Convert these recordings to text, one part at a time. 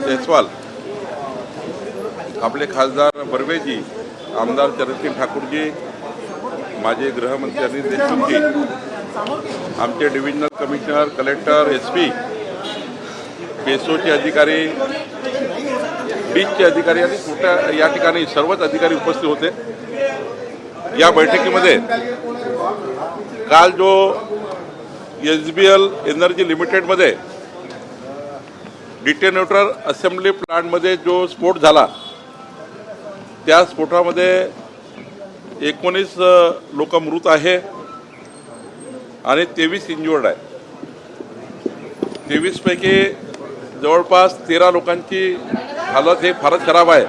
जयस्वाल, आपले खासदार बर्वेजी, आमदार चरणसिंग ठाकूरजी, माजी गृहमंत्री अनिल देशमुखजी, आमचे डिव्हिजनल कमिशनर, कलेक्टर, SP, पेसोचे अधिकारी, बीचचे अधिकारी आणि छोट्या या ठिकाणी सर्वच अधिकारी उपस्थित होते। या बैठकीमध्ये काल जो SBL एनर्जी लिमिटेडमध्ये डिटोनेटर असेंब्ली प्लांटमध्ये जो स्फोट झाला, त्या स्फोटामध्ये 19 लोक मृत आहे आणि 23 इंज्युअर्ड आहे। 23 पैकी जवळपास 13 लोकांची हालत हे फारच खराब आहे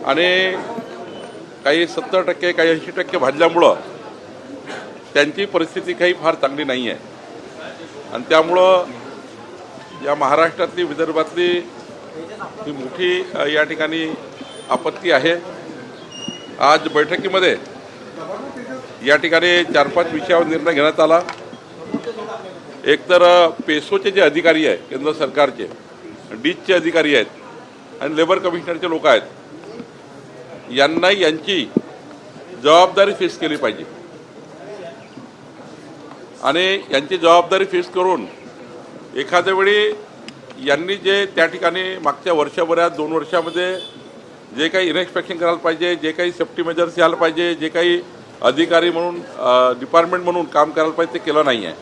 आणि काही 70% काही 80% भाजल्यामुळं त्यांची परिस्थिती काही फार चांगली नाही आहे आणि त्यामुळं या महाराष्ट्रातली, विदर्भातली ही मोठी या ठिकाणी आपत्ती आहे। आज बैठकीमध्ये या ठिकाणी 4-5 विषयावर निर्णय घेण्यात आला। एक तर पेसोचे जे अधिकारी आहेत, केंद्र सरकारचे, डीचचे अधिकारी आहेत आणि लेबर कमिशनरचे लोक आहेत, यांना यांची जबाबदारी फेस केली पाहिजे आणि यांची जबाबदारी फेस करून एखाद्या वेळी यांनी जे त्या ठिकाणी मागच्या वर्षभरात 2 वर्षामध्ये जे काही इन्स्पेक्शन करायला पाहिजे, जे काही सेफ्टी मेजर्स घ्यायला पाहिजे, जे काही अधिकारी म्हणून डिपार्टमेंट म्हणून काम करायला पाहिजे ते केलं नाही आहे।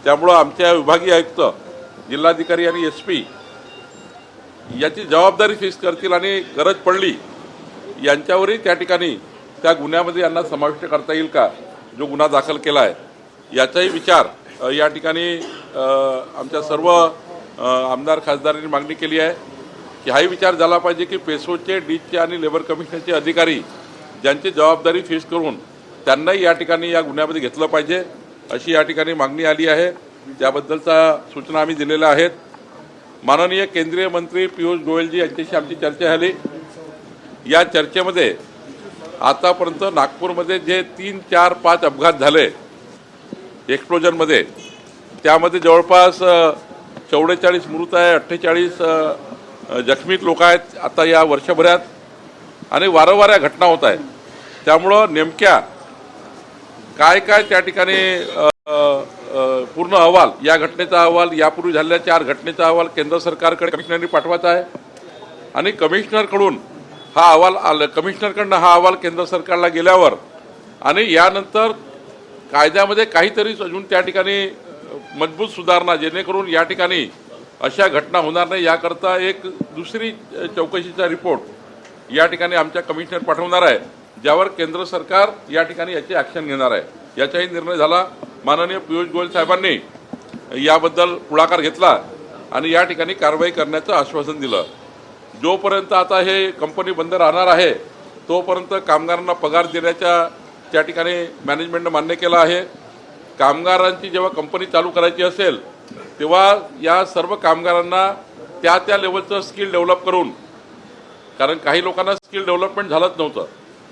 त्यामुळं आमच्या विभागीय आयुक्त, जिल्हाधिकारी आणि SP याची जबाबदारी फेस करतील आणि गरज पडली यांच्यावरही त्या ठिकाणी त्या गुन्ह्यामध्ये यांना समाविष्ट करता येईल का, जो गुन्हा दाखल केला आहे याचाही विचार या ठिकाणी आमच्या सर्व आमदार खासदारांनी मागणी केली आहे की हाही विचार झाला पाहिजे की पेसोचे, डीचचे आणि लेबर कमिशनरचे अधिकारी ज्यांची जबाबदारी फेस करून त्यांनाही या ठिकाणी या गुन्ह्यामध्ये घेतलं पाहिजे, अशी या ठिकाणी मागणी आली आहे। त्याबद्दलचा सूचना आम्ही दिलेल्या आहेत। माननीय केंद्रीय मंत्री पियुष गोयलजी यांच्याशी आमची चर्चा झाली। या चर्चेमध्ये आतापर्यंत नागपूरमध्ये जे 3, 4, 5 अपघात झाले एक्सप्लोजनमध्ये, त्यामध्ये जवळपास 44 मृत आहे, 48 जखमीत लोक आहेत आता या वर्षभरात आणि वारंवार या घटना होत आहेत। त्यामुळं नेमक्या काय काय त्या ठिकाणी पूर्ण अहवाल, या घटनेचा अहवाल, यापूर्वी झालेल्या 4 घटनेचा अहवाल केंद्र सरकारकडे कमिशनरनी पाठवायचा आहे आणि कमिशनरकडून हा अहवाल कमिशनरकडनं हा अहवाल केंद्र सरकारला गेल्यावर आणि यानंतर कायद्यामध्ये काहीतरी अजून त्या ठिकाणी मजबूत सुधारणा, जेणेकरून या ठिकाणी अशा घटना होणार नाही याकरता एक दुसरी चौकशीचा रिपोर्ट या ठिकाणी आमच्या कमिशनर पाठवणार आहे, ज्यावर केंद्र सरकार या ठिकाणी याची ॲक्शन घेणार आहे। याचाही निर्णय झाला। माननीय पियुष गोयल साहेबांनी याबद्दल पुढाकार घेतला आणि या ठिकाणी कारवाई करण्याचं आश्वासन दिलं। जोपर्यंत आता हे कंपनी बंद राहणार आहे तोपर्यंत कामगारांना पगार देण्याच्या त्या ठिकाणी मॅनेजमेंटनं मान्य केलं आहे। कामगारांची जेव्हा कंपनी चालू करायची असेल तेव्हा या सर्व कामगारांना त्या लेवलचं स्किल डेव्हलप करून, कारण काही लोकांना स्किल डेव्हलपमेंट झालंच नव्हतं,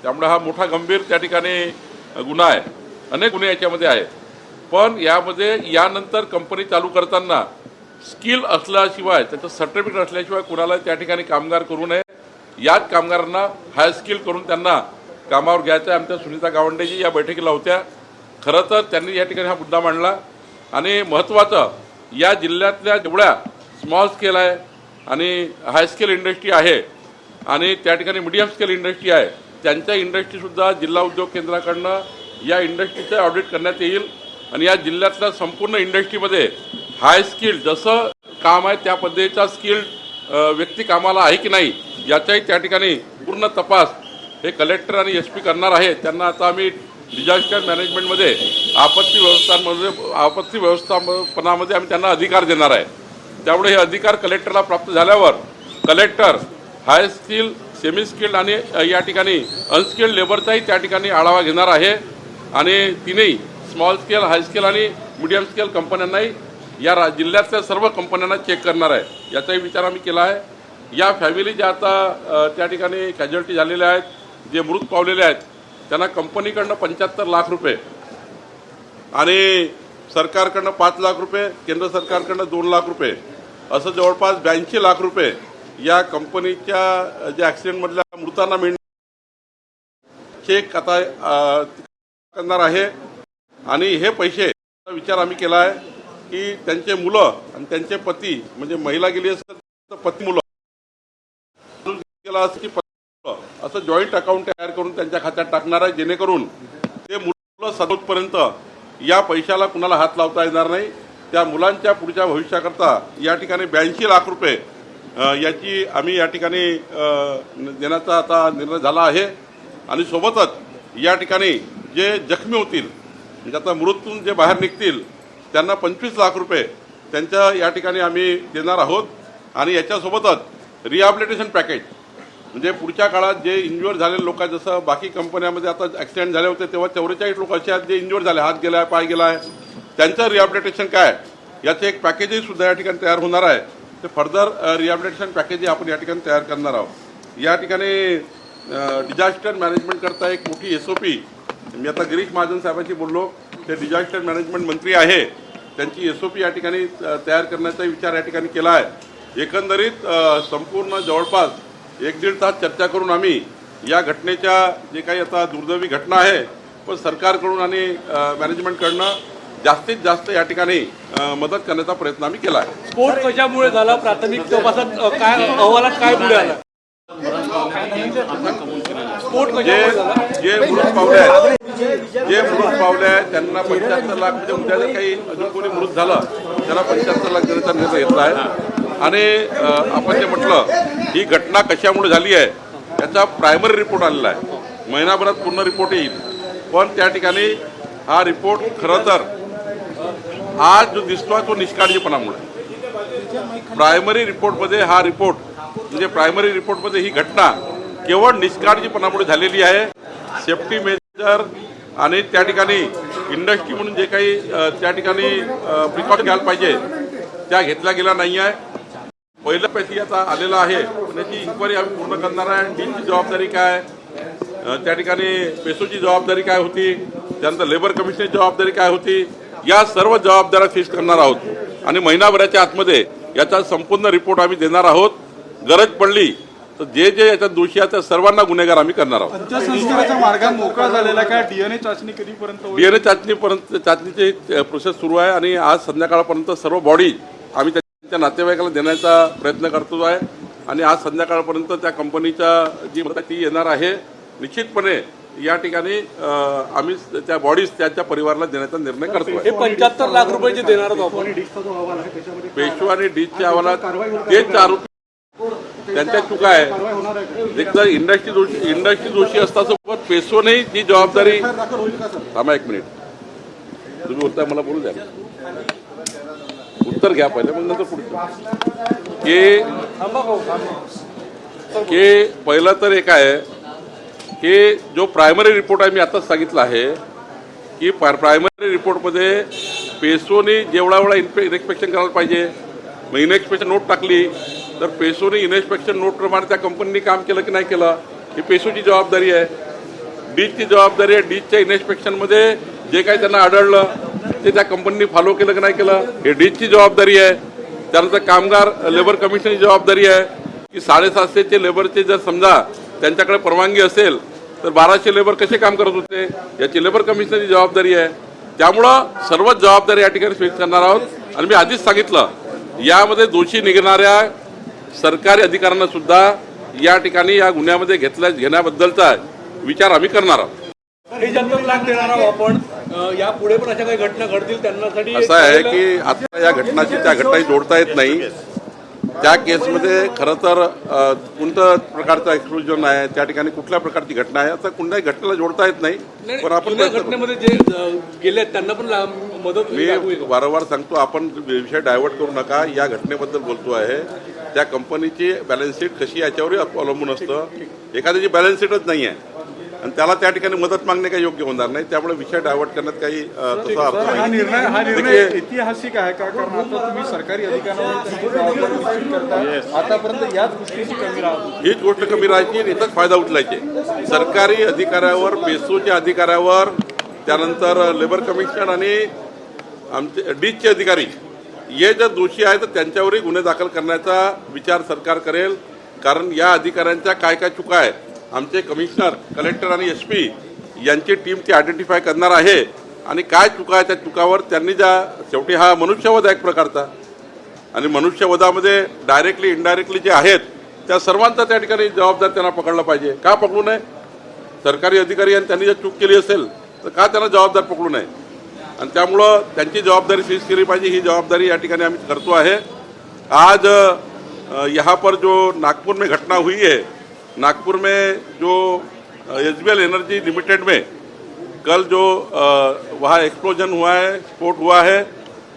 त्यामुळे हा मोठा गंभीर त्या ठिकाणी गुन्हा आहे। अनेक गुन्हे याच्यामध्ये आहेत, पण यामध्ये यानंतर कंपनी चालू करताना स्किल असल्याशिवाय, त्याचं सर्टिफिकेट असल्याशिवाय कुणाला त्या ठिकाणी कामगार करू नये। याच कामगारांना हाय स्किल करून त्यांना कामावर घ्यायचं आहे। आमच्या सुनीता गावंडेजी या बैठकीला होत्या। खरं तर त्यांनी या ठिकाणी हा मुद्दा मांडला आणि महत्त्वाचं, या जिल्ह्यातल्या जेवढ्या स्मॉल स्केल आहे आणि हाय स्केल इंडस्ट्री आहे आणि त्या ठिकाणी मीडियम स्केल इंडस्ट्री आहे, त्यांच्या इंडस्ट्रीसुद्धा जिल्हा उद्योग केंद्राकडनं या इंडस्ट्रीचं ऑडिट करण्यात येईल आणि या जिल्ह्यातल्या संपूर्ण इंडस्ट्रीमध्ये हाय स्किल जसं काम आहे त्या पद्धतीचा स्किल्ड व्यक्ती कामाला आहे की नाही याचाही त्या ठिकाणी पूर्ण तपास हे कलेक्टर आणि SP करणार आहे। त्यांना आता आम्ही डिझास्टर मॅनेजमेंटमध्ये आपत्ती व्यवस्थापनामध्ये आम्ही त्यांना अधिकार देणार आहे। त्यामुळे हे अधिकार कलेक्टरला प्राप्त झाल्यावर कलेक्टर हाय स्किल, सेमी स्किल्ड आणि या ठिकाणी अनस्किल्ड लेबरचाही त्या ठिकाणी आढावा घेणार आहे आणि तिन्ही स्मॉल स्केल, हाय स्केल आणि मीडियम स्केल कंपन्यांनाही या जिल्ह्यातल्या सर्व कंपन्यांना चेक करणार आहे। याचाही विचार आम्ही केला आहे। या फॅमिली ज्या आता त्या ठिकाणी कॅज्युअल्टी झालेल्या आहेत, जे मृत पावलेले आहेत, त्यांना कंपनीकडनं 75 लाख रुपये आणि सरकारकडनं 5 लाख रुपये, केंद्र सरकारकडनं 2 लाख रुपये असं जवळपास 82 लाख रुपये या कंपनीच्या ज्या ॲक्सिडेंटमधल्या मृतांना मिळणार चेक आता करणार आहे. आणि हे पैसे विचार आम्ही केला आहे की त्यांचे मुलं आणि त्यांचे पती, म्हणजे महिला गेली असेल तर पती मुलं गेला असेल की पती मुलं, असं जॉईंट अकाउंट तयार करून त्यांच्या खात्यात टाकणार आहे, जेणेकरून ते मुलं सदोतपर्यंत या पैशाला कुणाला हात लावता येणार नाही. त्या मुलांच्या पुढच्या भविष्याकरता या ठिकाणी 82 लाख रुपये याची आम्ही या ठिकाणी देण्याचा आता निर्णय झाला आहे. आणि सोबतच या ठिकाणी जे जखमी होतील, म्हणजे आता मृत्यूतून जे बाहेर निघतील, त्यांना 25 लाख रुपये त्यांच्या या ठिकाणी आम्ही देणार आहोत. आणि याच्यासोबतच रिहॅबिलिटेशन पॅकेज, म्हणजे पुढच्या काळात जे इंज्युअर झालेले लोक, जसं बाकी कंपन्यामध्ये आता ॲक्सिडेंट झाले होते तेव्हा 44 लोक असे आहेत जे इंज्युअर झाले, हात गेला आहे, पाय गेला आहे, त्यांचं रिहॅबिलिटेशन काय याचं एक पॅकेजही सुद्धा या ठिकाणी तयार होणार आहे. ते फर्दर रिहॅबिलिटेशन पॅकेजही आपण या ठिकाणी तयार करणार आहोत. या ठिकाणी डिझास्टर मॅनेजमेंट करता एक मोठी SOP, मी आता गिरीश महाजन साहेबांशी बोललो, ते डिझास्टर मॅनेजमेंट मंत्री आहे, त्यांची SOP या ठिकाणी तयार करण्याचा विचार या ठिकाणी केला आहे. एकंदरीत संपूर्ण जवळपास 1-1.5 तास चर्चा करून आम्ही या घटनेच्या जे काही आता दुर्दैवी घटना आहे, पण सरकारकडून आणि मॅनेजमेंटकडनं जास्तीत जास्त या ठिकाणी मदत करण्याचा प्रयत्न आम्ही केला आहे. स्फोट कशामुळे झाला, प्राथमिक तपासात काय अहवालात काय पुढे आलं? स्फोट कशामुळे झाला? जे मृत पावले आहेत त्यांना 75 लाख, म्हणजे उद्या जर काही अजून कोणी मृत झालं त्याला 75 लाख देण्याचा निर्णय घेतला आहे. आणि आपण जे म्हटलं ही घटना कशामुळे झाली आहे याचा प्रायमरी रिपोर्ट आलेला आहे. महिनाभरात पूर्ण रिपोर्ट येईल, पण त्या ठिकाणी हा रिपोर्ट खरं तर आज जो दिसतोय तो निष्काळजीपणामुळे. प्रायमरी रिपोर्टमध्ये हा रिपोर्ट, म्हणजे प्रायमरी रिपोर्टमध्ये ही घटना केवळ निष्काळजीपणामुळे झालेली आहे. सेफ्टी मेजर आणि त्या ठिकाणी इंडस्ट्री म्हणून जे काही त्या ठिकाणी प्रिकॉशन घ्यायला पाहिजे त्या घेतल्या गेल्या नाही आहे. पहिलं पैसे आता आलेला आहे, त्याची इन्क्वायरी आम्ही पूर्ण करणार आहे. डीची जबाबदारी काय, त्या ठिकाणी पेसोची जबाबदारी काय होती, त्यानंतर लेबर कमिशनची जबाबदारी काय होती, या सर्व जबाबदाऱ्या फेस करणार आहोत. आणि महिनाभराच्या आतमध्ये याचा संपूर्ण रिपोर्ट आम्ही देणार आहोत. गरज पडली तर जे जे याच्यात दोषी आहेत त्या सर्वांना गुन्हेगार आम्ही करणार आहोत. अंत्यसंस्काराचा मार्ग मोकळा झालेला काय? DNA चाचणी कधीपर्यंत होईल? DNA चाचणीची प्रोसेस सुरू आहे आणि आज संध्याकाळपर्यंत सर्व बॉडी आम्ही त्या नातेवाईकाला देण्याचा प्रयत्न करतो आहे. आणि आज संध्याकाळपर्यंत त्या कंपनीच्या जी मदत ती येणार आहे. निश्चितपणे या ठिकाणी आम्ही त्या बॉडीज त्याच्या परिवाराला देण्याचा निर्णय करतो. हे 75 लाख रुपये जे देणार आहोत आपण, पेशो आणि डीजच्या अहवालात तेच आरोपी, त्यांच्या चुका आहे. एकदा इंडस्ट्री दोषी असता सोबत पेसोने ती जबाबदारी. थांबा एक मिनिट, तुम्ही उत्तर मला बोलू द्या, उत्तर घ्या पहिले, मग नंतर पुढचं. की पहिलं तर एक आहे की जो प्रायमरी रिपोर्ट आहे, मी आताच सांगितलं आहे की प्रायमरी रिपोर्टमध्ये पेसोने जेवढा वेळा इन्स्पेक्शन करायला पाहिजे, मग इन्स्पेक्शन नोट टाकली तर पेसोने इन्स्पेक्शन नोटप्रमाणे त्या कंपनीने काम केलं की नाही केलं ही पेसोची जबाबदारी आहे. डीजची जबाबदारी आहे, डीजच्या इन्स्पेक्शनमध्ये जे काही त्यांना आढळलं ते त्या कंपनीने फॉलो केलं की नाही केलं हे डीजची जबाबदारी आहे. त्यानंतर कामगार लेबर कमिशनची जबाबदारी आहे की 750चे लेबरचे जर समजा त्यांच्याकडे परवानगी असेल तर 1200 लेबर कसे काम करत होते याची लेबर कमिशनची जबाबदारी आहे. त्यामुळं सर्वच जबाबदारी या ठिकाणी स्वीकार करणार आहोत. आणि मी आधीच सांगितलं यामध्ये दोषी निघणाऱ्या सरकारी अधिकाऱ्यांना सुद्धा या ठिकाणी या गुन्ह्यामध्ये घेण्याबद्दलचा विचार आम्ही करणार आहोत. हे 75 लाख देणार आहोत आपण. यापुढे पण अशा काही घटना घडतील त्यांच्यासाठी असं आहे की आता या घटनाशी त्या घटनाही जोडता येत नाही. त्या केसमध्ये खरं तर कोणत्या प्रकारचं एक्सक्लुजन आहे, त्या ठिकाणी कुठल्या प्रकारची घटना आहे, आता कोणत्याही घटनेला जोडता येत नाही. पण आपण घटनेमध्ये जे गेले त्यांना पण मदत. मी वारंवार सांगतो आपण विषय डायव्हर्ट करू नका. या घटनेबद्दल बोलतो आहे. त्या कंपनीची बॅलन्स शीट कशी याच्यावरही अवलंबून असतं. एखाद्याची बॅलन्स शीटच नाही आहे आणि त्याला त्या ठिकाणी मदत मागणे काही योग्य होणार नाही. त्यामुळे विषय डायव्हर्ट करण्यात काही तसा अर्थ हा नाही. निर्णय ऐतिहासिक आहे का? कारण आता तुम्ही सरकारी अधिकाऱ्यांवर त्यांची जबाबदारी निश्चित करताय. आतापर्यंत याच गोष्टीची कमी राहत, हीच गोष्ट कमी राहायची आणि इथंच फायदा उचलायचे. सरकारी अधिकाऱ्यावर, पेसोच्या अधिकाऱ्यावर, त्यानंतर लेबर कमिशनर आणि आमचे डीजचे अधिकारी हे जर दोषी आहे तर त्यांच्यावरही गुन्हे दाखल करण्याचा विचार सरकार करेल. कारण या अधिकाऱ्यांच्या काय काय चुका आहे आमचे कमिशनर, कलेक्टर आणि SP यांची टीम ती आयडेंटिफाय करणार आहे. आणि काय चुका आहे त्या चुकावर त्यांनी शेवटी हा मनुष्यवध आहे एक प्रकारचा, आणि मनुष्यवधामध्ये डायरेक्टली इनडायरेक्टली जे आहेत त्या सर्वांचा त्या ठिकाणी जबाबदार त्यांना पकडला पाहिजे. का पकडू नये? सरकारी अधिकारी आणि त्यांनी जर चूक केली असेल तर का त्यांना जबाबदार पकडू नये? आणि त्यामुळं त्यांची जबाबदारी सीज केली पाहिजे. ही जबाबदारी या ठिकाणी आम्ही करतो आहे. आज यहाँ पर जो नागपुर में घटना हुई है, नागपुर में जो SBL एनर्जी लिमिटेड में कल जो वहाँ एक्सप्लोजन हुआ है, स्फोट हुआ है,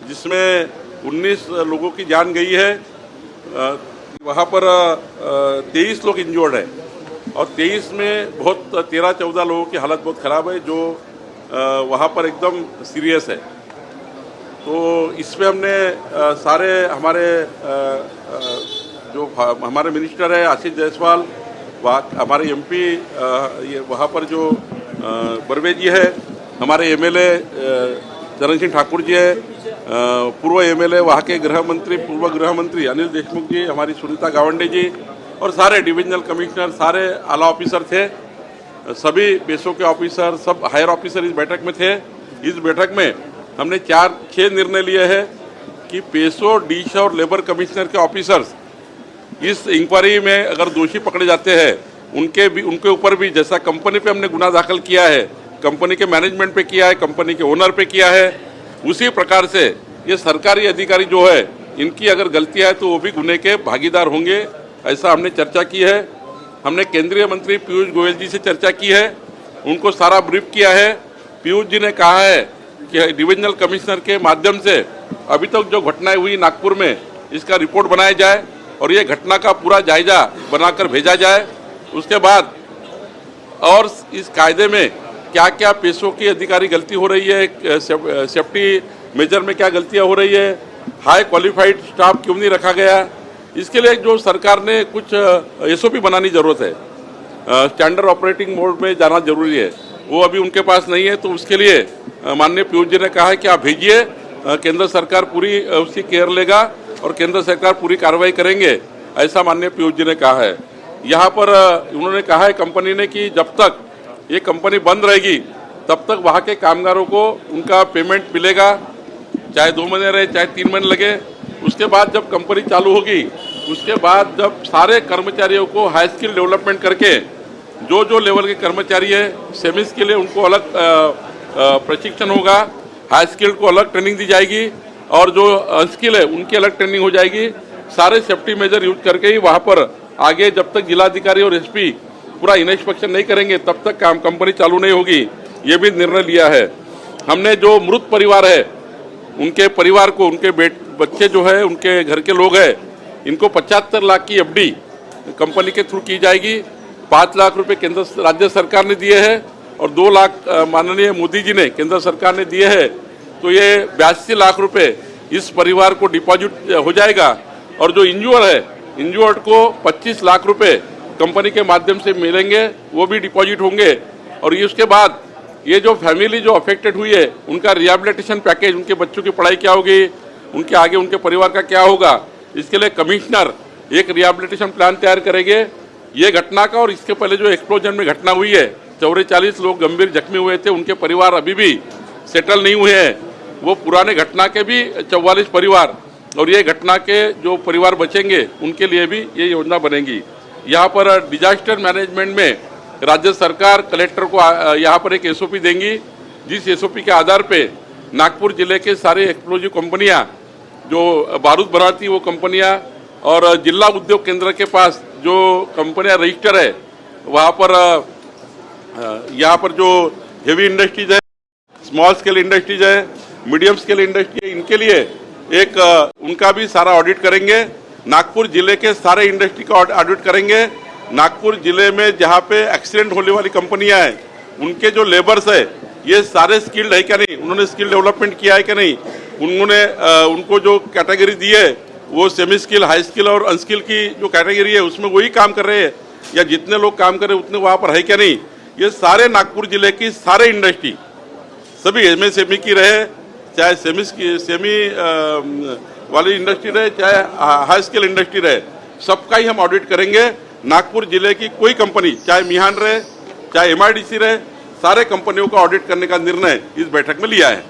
जिसमें 19 लोगों की जान गई है. वहाँ पर 23 लोग इंजर्ड हैं और 23 में बहुत 13-14 लोगों की हालत बहुत ख़राब है, जो वहाँ पर एकदम सीरियस है. तो इसमें हमने सारे हमारे जो हमारे मिनिस्टर है आशीष जायसवाल, हमारे MP ये वहाँ पर जो बर्वे जी है, हमारे MLA चरण सिंह ठाकुर जी है, पूर्व MLA वहाँ के पूर्व गृह मंत्री अनिल देशमुख जी, हमारी सुनीता गावंडे जी और सारे डिविजनल कमिश्नर, सारे आला ऑफिसर थे. सभी पेशों के ऑफिसर, सब हायर ऑफिसर इस बैठक में थे. इस बैठक में हमने 4-6 निर्णय लिए हैं कि पेशो, डीश और लेबर कमिश्नर के ऑफिसर्स इस इंक्वायरी में अगर दोषी पकड़े जाते हैं उनके ऊपर भी, जैसा कंपनी पे हमने गुना दाखिल किया है, कंपनी के मैनेजमेंट पे किया है, कंपनी के ओनर पे किया है, उसी प्रकार से ये सरकारी अधिकारी जो है इनकी अगर गलती है तो वो भी गुने के भागीदार होंगे. ऐसा हमने चर्चा की है. हमने केंद्रीय मंत्री पीयूष गोयल जी से चर्चा की है, उनको सारा ब्रीफ किया है. पीयूष जी ने कहा है कि डिविजनल कमिश्नर के माध्यम से अभी तक जो घटनाएं हुई नागपुर में, इसका रिपोर्ट बनाया जाए और ये घटना का पूरा जायजा बनाकर भेजा जाए. उसके बाद और इस कायदे में क्या क्या पेशों की अधिकारी गलती हो रही है, सेफ्टी मेजर में क्या गलतियां हो रही है, हाई क्वालिफाइड स्टाफ क्यों नहीं रखा गया, इसके लिए जो सरकार ने कुछ SOP बनानी ज़रूरत है. स्टैंडर्ड ऑपरेटिंग मोड में जाना जरूरी है, वो अभी उनके पास नहीं है. तो उसके लिए माननीय पीयूष जी ने कहा है कि आप भेजिए, केंद्र सरकार पूरी उसकी केयर लेगा और केंद्र सरकार पूरी कार्रवाई करेंगे, ऐसा माननीय पीयूष जी ने कहा है. यहाँ पर उन्होंने कहा है कंपनी ने कि जब तक ये कंपनी बंद रहेगी तब तक वहाँ के कामगारों को उनका पेमेंट मिलेगा, चाहे 2 महीने रहे चाहे 3 महीने लगे. उसके बाद जब कंपनी चालू होगी, उसके बाद जब सारे कर्मचारियों को हाई स्किल डेवलपमेंट करके जो लेवल के कर्मचारी है, सेमिस के लिए उनको अलग प्रशिक्षण होगा, हाई स्किल को अलग ट्रेनिंग दी जाएगी और जो अनस्किल है उनकी अलग ट्रेनिंग हो जाएगी. सारे सेफ्टी मेजर यूज करके ही वहाँ पर आगे, जब तक जिलाधिकारी और SP पूरा इंस्पेक्शन नहीं करेंगे तब तक कंपनी चालू नहीं होगी. ये भी निर्णय लिया है. हमने जो मृत परिवार है उनके परिवार को, उनके बच्चे जो है, उनके घर के लोग हैं, इनको 75 लाख की FD कंपनी के थ्रू की जाएगी. 5 लाख रुपए केंद्र राज्य सरकार ने दिए हैं और 2 लाख माननीय मोदी जी ने केंद्र सरकार ने दिए हैं. तो ये 82 लाख रुपए इस परिवार को डिपॉजिट हो जाएगा. और जो इंजूर्ड को 25 लाख रुपए कंपनी के माध्यम से मिलेंगे, वो भी डिपॉजिट होंगे. और ये उसके बाद ये जो फैमिली जो अफेक्टेड हुई है उनका रिहेबिलिटेशन पैकेज, उनके बच्चों की पढ़ाई क्या होगी, उनके आगे उनके परिवार का क्या होगा, इसके लिए कमिश्नर एक रिहेबिलिटेशन प्लान तैयार करेंगे. ये घटना का और इसके पहले जो एक्सप्लोजन में घटना हुई है, 44 लोग गंभीर जख्मी हुए थे, उनके परिवार अभी भी सेटल नहीं हुए हैं. वो पुराने घटना के भी 44 परिवार और ये घटना के जो परिवार बचेंगे उनके लिए भी ये योजना बनेगी. यहाँ पर डिजास्टर मैनेजमेंट में राज्य सरकार कलेक्टर को यहाँ पर एक SOP देंगी, जिस SOP के आधार पे नागपुर जिले के सारे एक्सप्लोजिव कंपनियाँ जो बारूद बनाती वो कंपनियाँ और जिला उद्योग केंद्र के पास जो कंपनियाँ रजिस्टर है, वहाँ पर यहाँ पर जो हेवी इंडस्ट्रीज है, स्मॉल स्केल इंडस्ट्रीज है, मीडियम स्केल इंडस्ट्री है, इनके लिए एक उनका भी सारा ऑडिट करेंगे. नागपुर जिले के सारे इंडस्ट्री का ऑडिट करेंगे. नागपुर जिले में जहाँ पे एक्सीडेंट होने वाली कंपनियां हैं, उनके जो लेबर्स है ये सारे स्किल्ड है क्या नहीं, उन्होंने स्किल डेवलपमेंट किया है क्या नहीं, उन्होंने उनको जो कैटेगरी दी है वो सेमी स्किल, हाई स्किल और अनस्किल की जो कैटेगरी है उसमें वही काम कर रहे हैं या जितने लोग काम कर रहे हैं उतने वहाँ पर है क्या नहीं. ये सारे नागपुर जिले की सारे इंडस्ट्री, सभी MSME की रहे, चाहे सेमी वाली इंडस्ट्री रहे, चाहे हाई स्केल इंडस्ट्री रहे, सबका ही हम ऑडिट करेंगे। नागपुर जिले की कोई कंपनी, चाहे मिहान रहे, चाहे MIDC रहे, सारे कंपनियों का ऑडिट करने का निर्णय इस बैठक में लिया है।